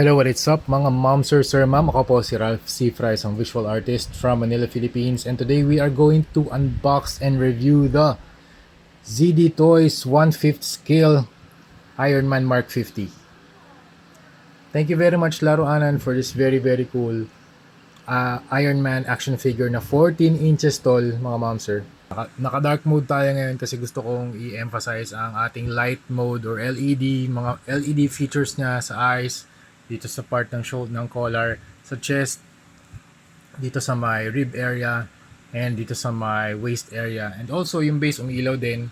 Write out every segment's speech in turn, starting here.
Hello, what is up mga ma'am, sir, ma'am. Ako po si Ralph C. Fry, isang visual artist from Manila, Philippines. And today we are going to unbox and review the ZD Toys 1/5 scale Iron Man Mark 50. Thank you very much Laro Anan for this very cool Iron Man action figure na 14 inches tall mga ma'am, sir. Naka-dark mode tayo ngayon kasi gusto kong i-emphasize ang ating light mode or LED, mga LED features niya sa eyes, dito sa part ng shoulder, ng collar, sa chest, dito sa my rib area, and dito sa my waist area. And also yung base umiilaw din.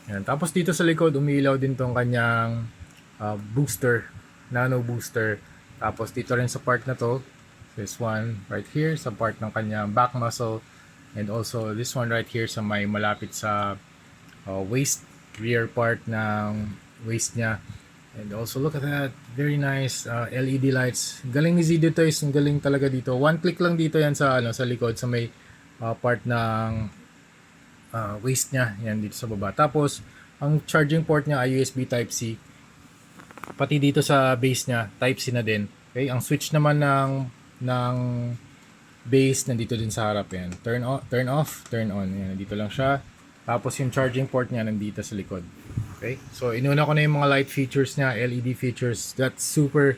Yan. Tapos dito sa likod umiilaw din tong kanyang booster, nano booster. Tapos dito rin sa part na to, this one right here sa part ng kanyang back muscle, and also this one right here sa may malapit sa waist, rear part ng waist niya. And also look at that, very nice LED lights. Galing ni ZD Toys, ang galing talaga dito. One click lang dito yan sa sa likod sa may part ng waist niya, yan dito sa baba. Tapos ang charging port niya ay USB Type C. Pati dito sa base niya, Type C na din. Okay, ang switch naman ng base nandito din sa harap yan. Turn off, turn on. Yan, nandito lang siya. Tapos yung charging port niya nandito sa likod. Okay? So inuna ko na yung mga light features niya, LED features. That's super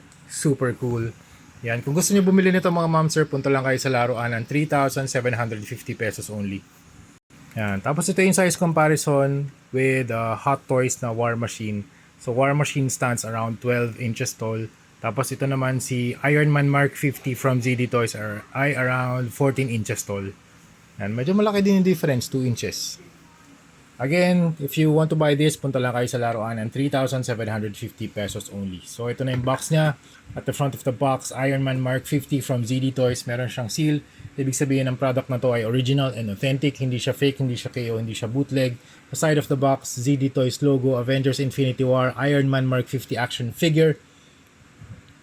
cool. Yan, kung gusto niyo bumili nito mga ma'am, sir, punta lang kayo sa laruan ng 3,750 pesos only. Yan, tapos ito yung size comparison with Hot Toys na War Machine. So War Machine stands around 12 inches tall. Tapos ito naman si Iron Man Mark 50 from ZD Toys ay around 14 inches tall. Yan, medyo malaki din yung difference, 2 inches. Again, if you want to buy this, punta lang kayo sa laruan ng 3,750 pesos only. So ito na yung box niya. At the front of the box, Iron Man Mark 50 from ZD Toys. Meron siyang seal. Ibig sabihin ng product na to ay original and authentic. Hindi siya fake, hindi siya KO, hindi siya bootleg. The side of the box, ZD Toys logo, Avengers Infinity War, Iron Man Mark 50 action figure.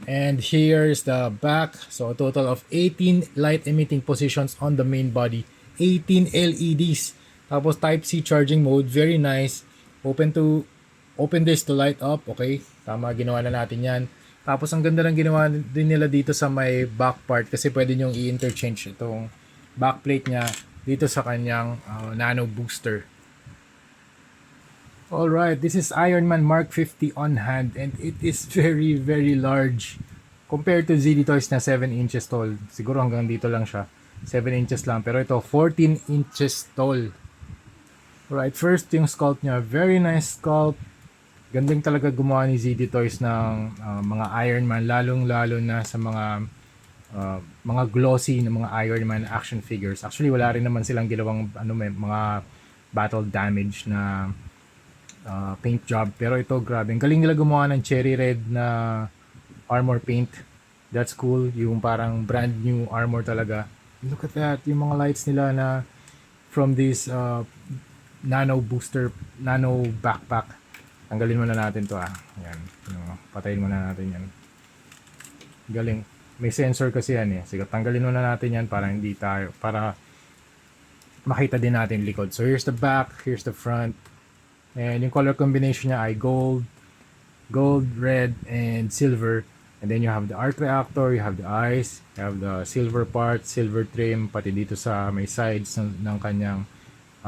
And here's the back. So a total of 18 light emitting positions on the main body. 18 LEDs. Tapos Type-C charging mode, very nice. Open this to light up, okay? Tama, ginawa na natin yan. Tapos ang ganda ng ginawa din nila dito sa may back part kasi pwede nyong i-interchange itong backplate niya dito sa kanyang nano booster. Alright, this is Iron Man Mark 50 on hand and it is very large. Compared to ZD Toys na 7 inches tall. Siguro hanggang dito lang siya. 7 inches lang. Pero ito, 14 inches tall. Right, first yung sculpt niya, very nice sculpt. Gandang talaga gumawa ni ZD Toys ng mga Iron Man, lalong-lalo na sa mga glossy na mga Iron Man action figures. Actually, wala rin naman silang ginawang mga battle damage na paint job. Pero ito, grabe. Ang galing nila gumawa ng cherry red na armor paint. That's cool. Yung parang brand new armor talaga. Look at that. Yung mga lights nila na from this nano booster, nano backpack. Tanggalin muna natin to Ayan. Patayin muna natin yan. Galing. May sensor kasi yan Sige, tanggalin muna natin yan para makita din natin likod. So here's the back, here's the front. And yung color combination niya ay gold, red, and silver. And then you have the arc reactor, you have the eyes, you have the silver part, silver trim, pati dito sa may sides ng kanyang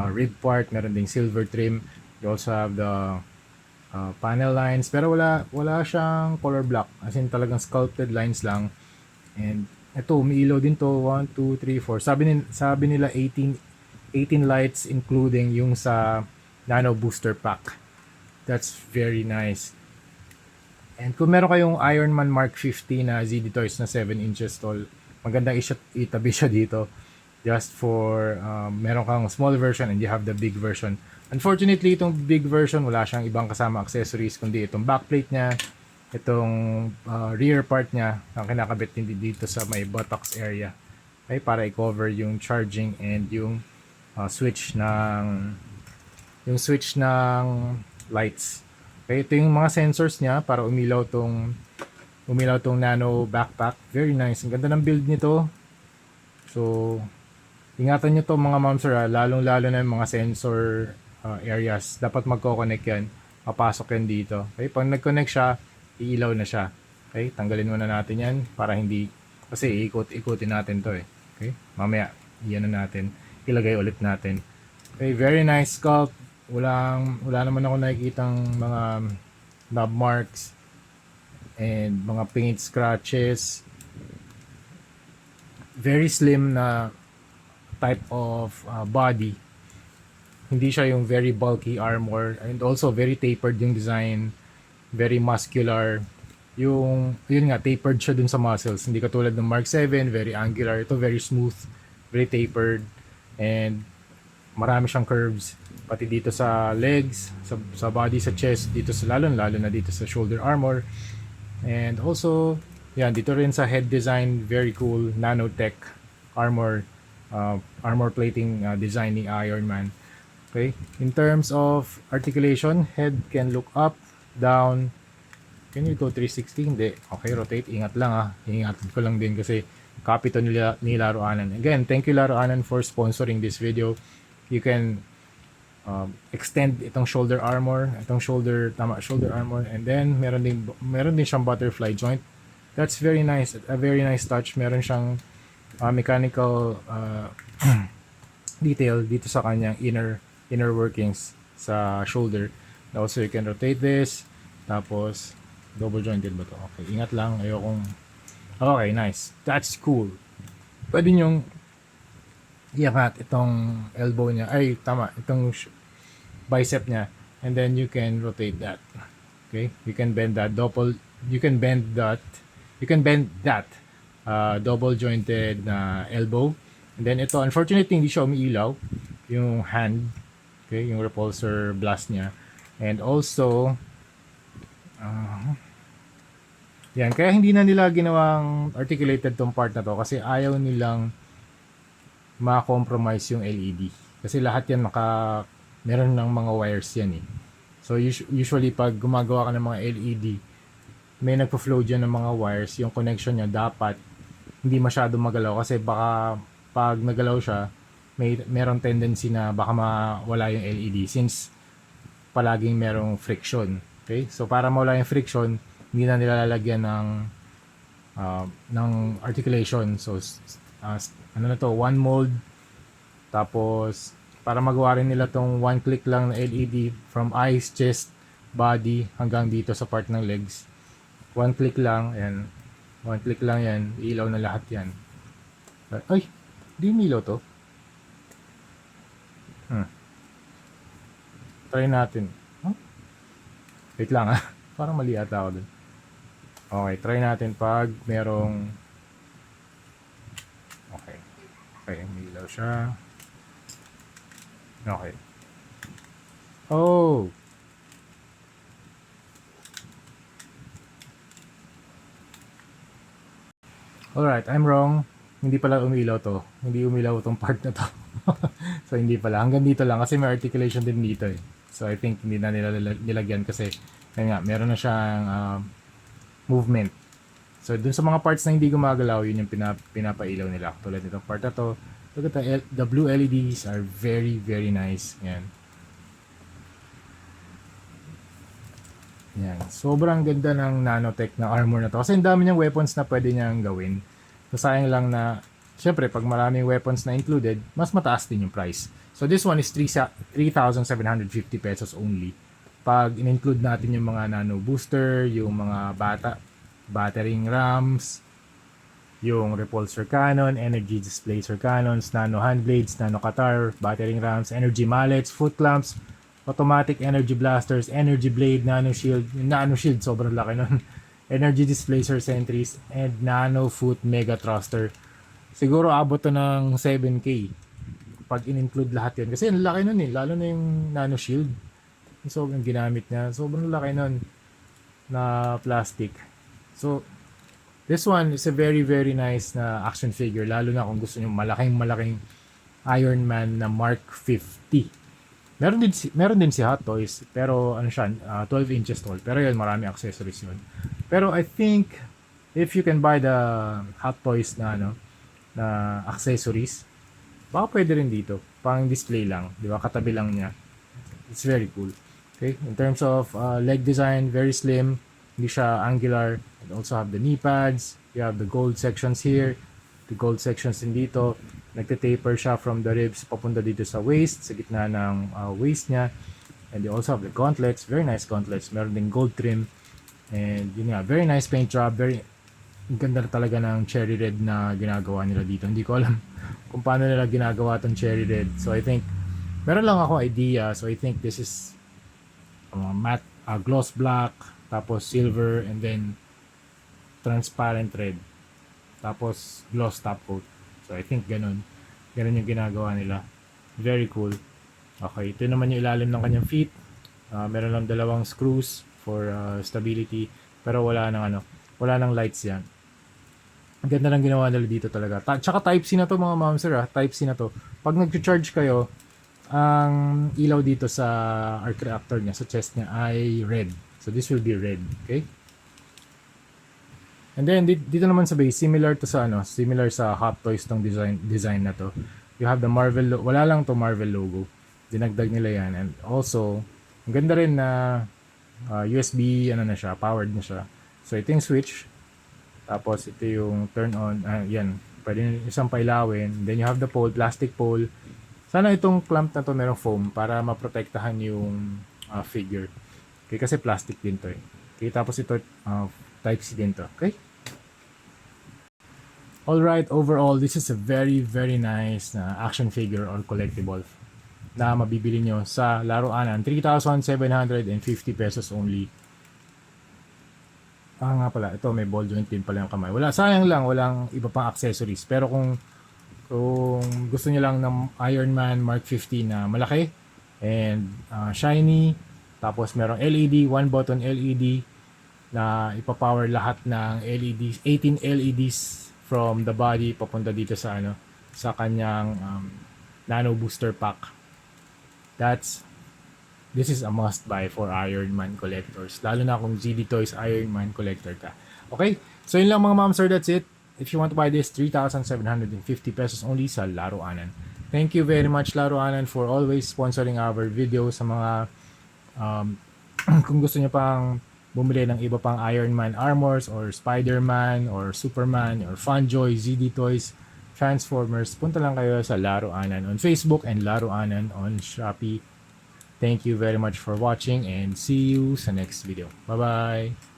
rib part, meron ding silver trim. You also have the panel lines, pero wala siyang color block, as in talagang sculpted lines lang. And ito, umiilaw din to, 1, 2, 3, 4. Sabi nila 18 lights including yung sa nano booster pack. That's very nice. And kung meron kayong Iron Man Mark 50 na ZD Toys na 7 inches tall, magandang itabi siya dito. Just for meron kang small version and you have the big version. Unfortunately, itong big version wala siyang ibang kasama accessories kundi itong backplate niya, itong rear part niya ang kinakabit din dito sa may buttocks area. Okay, para i-cover yung charging and yung switch ng lights. Okay, ito yung mga sensors niya para umilaw tong nano backpack. Very nice. Ang ganda ng build nito. So ingatan nyo to mga ma'am, sir, lalong-lalo na yung mga sensor areas. Dapat magko-connect yan. Papasok yan dito. Okay, pag nag-connect siya, iilaw na siya. Okay, tanggalin muna natin yan para hindi, kasi ikot-ikutin natin to eh. Okay, mamaya, iyan na natin, ilagay ulit natin. Okay, very nice sculpt. Wala naman ako nakikitang mga knob marks and mga paint scratches. Very slim na type of body. Hindi siya yung very bulky armor, and also very tapered yung design, very muscular. Yun nga, tapered siya dun sa muscles. Hindi katulad ng Mark 7, very angular. Ito very smooth, very tapered, and marami siyang curves. Pati dito sa legs, sa body, sa chest, dito sa lalo na dito sa shoulder armor. And also, yan, dito rin sa head design, very cool, nanotech armor, armor plating design ni Iron Man. Okay, in terms of articulation, head can look up, down. Can you go 360? Hindi. Okay, rotate. Ingat lang ah. Ingatan ko lang din kasi copy to ni Laro Anan. Again, thank you Laro Anan for sponsoring this video. You can extend itong shoulder armor, shoulder armor, and then meron din siyang butterfly joint. That's very nice. A very nice touch. Meron siyang mechanical detail dito sa kanyang inner workings sa shoulder. Also, you can rotate this. Tapos, double jointed ba to? Okay, ingat lang. Ayokong... Okay, nice. That's cool. Pwede nyong iangat itong elbow niya. Ay, tama. Itong bicep niya. And then, you can rotate that. Okay? You can bend that. You can bend that double jointed na elbow. And then, ito, unfortunately, hindi siya umiilaw. Yung hand. Okay, yung repulsor blast niya. And also, yan, kaya hindi na nila ginawang articulated tong part na to kasi ayaw nilang ma-compromise yung LED. Kasi lahat yan meron ng mga wires yan eh. So usually pag gumagawa ka ng mga LED, may nagpo-flow dyan ng mga wires, yung connection niya dapat hindi masyado magalaw kasi baka pag nagalaw siya, merong tendency na baka mawala yung LED since palaging merong friction. Okay? So para mawala yung friction, hindi na nilalagyan ng articulation. So ano na to, one mold. Tapos para magawa rin nila tong one click lang na LED from eyes, chest, body hanggang dito sa part ng legs. One click lang, ayan. One click lang yan, ilaw na lahat yan. Ay, di umilaw to. Try natin. Huh? Wait lang ah. Parang mali ata ako dun. Okay, try natin pag merong... Okay. Okay, umilaw siya. Okay. Oh! Alright, I'm wrong. Hindi pala umilaw to. Hindi umilaw tong part na to. So, hindi pala. Hanggang dito lang kasi may articulation din dito eh. So, I think hindi na nila nilagyan kasi kaya nga, meron na siyang movement. So, dun sa mga parts na hindi gumagalaw, yun yung pinapailaw nila. Tulad nitong part na to. Look at the blue LEDs are very, very nice. Yan. Yan. Sobrang ganda ng nanotech na armor na to. Kasi ang dami niyang weapons na pwede niyang gawin. So, sayang lang na, syempre, pag maraming weapons na included, mas mataas din yung price. So, this one is 3,750 pesos only. Pag in-include natin yung mga nano booster, yung mga battering rams, yung repulsor cannon, energy displacer cannons, nano hand blades, nano katar, battering rams, energy mallets, foot clamps, automatic energy blasters, energy blade, nano shield. Yung nano shield, sobrang laki nun. Energy displacer sentries, and nano foot mega thruster. Siguro abot to ng 7K pag in-include lahat yun. Kasi ang laki nun eh, lalo na yung nano shield. So, yung ginamit niya, sobrang laki nun na plastic. So, this one is a very, very nice na action figure. Lalo na kung gusto nyo malaking Iron Man na Mark 50. Meron din si Hot Toys, pero ano siya, 12 inches tall. Pero yun, marami accessories yun. Pero I think, if you can buy the Hot Toys na accessories, baka pwede rin dito. Pang display lang, di ba? Katabi lang niya. It's very cool. Okay, in terms of leg design, very slim, Hindi siya angular. You also have the knee pads. You have the gold sections here. The gold sections din dito. Nagte-taper siya from the ribs papunta dito sa waist, sa gitna ng waist niya. And you also have the gauntlets. Very nice gauntlets. Meron ding gold trim. And yun nga, very nice paint job. Very ganda talaga ng cherry red na ginagawa nila dito. Hindi ko alam kung paano nila ginagawa tong cherry red. So I think, meron lang ako idea. So I think this is matte, gloss black, tapos silver, and then transparent red. Tapos gloss top coat. So I think ganun. Ganun yung ginagawa nila. Very cool. Okay, ito naman yung ilalim ng kanyang feet. Meron lang dalawang screws for stability. Pero wala nang lights yan. Ang ganda lang ginawa nila dito talaga. Tsaka Type-C na to mga ma'am sir. Type-C na to. Pag nag-charge kayo, ang ilaw dito sa arc reactor niya, sa chest niya ay red. So this will be red. Okay? And then dito naman sa base, similar sa Hot Toys tong design na to. You have the Marvel wala lang to Marvel logo. Dinagdag nila yan. And also, ang ganda rin na USB powered na siya. So ito yung switch. Tapos ito yung turn on, yan. Pwede isang pailawin. Then you have the pole, plastic pole. Sana itong clamp na to merong foam para maprotektahan yung figure. Okay, kasi plastic din to eh. Okay, tapos ito Type-C din to. Okay? Alright, overall, this is a very, very nice action figure or collectible na mabibili nyo sa laruanan. 3,750 pesos only. Nga pala, ito may ball joint din pala yung kamay. Sayang lang, walang iba pang accessories. Pero kung gusto niyo lang ng Iron Man Mark 50 na malaki and shiny, tapos merong LED, one button LED na ipapower lahat ng LEDs, 18 LEDs from the body papunta dito sa kanyang nano booster pack. This is a must buy for Iron Man collectors. Lalo na kung ZD Toys Iron Man collector ka. Okay? So yun lang mga ma'am sir, that's it. If you want to buy this, 3,750 pesos only sa Laruanan. Thank you very much Laruanan for always sponsoring our videos. Sa mga kung gusto niyo pang bumili ng iba pang Iron Man armors or Spider-Man or Superman or Funjoy, ZD Toys, Transformers, punta lang kayo sa Laruanan on Facebook and Laruanan on Shopee. Thank you very much for watching and see you sa next video. Bye-bye!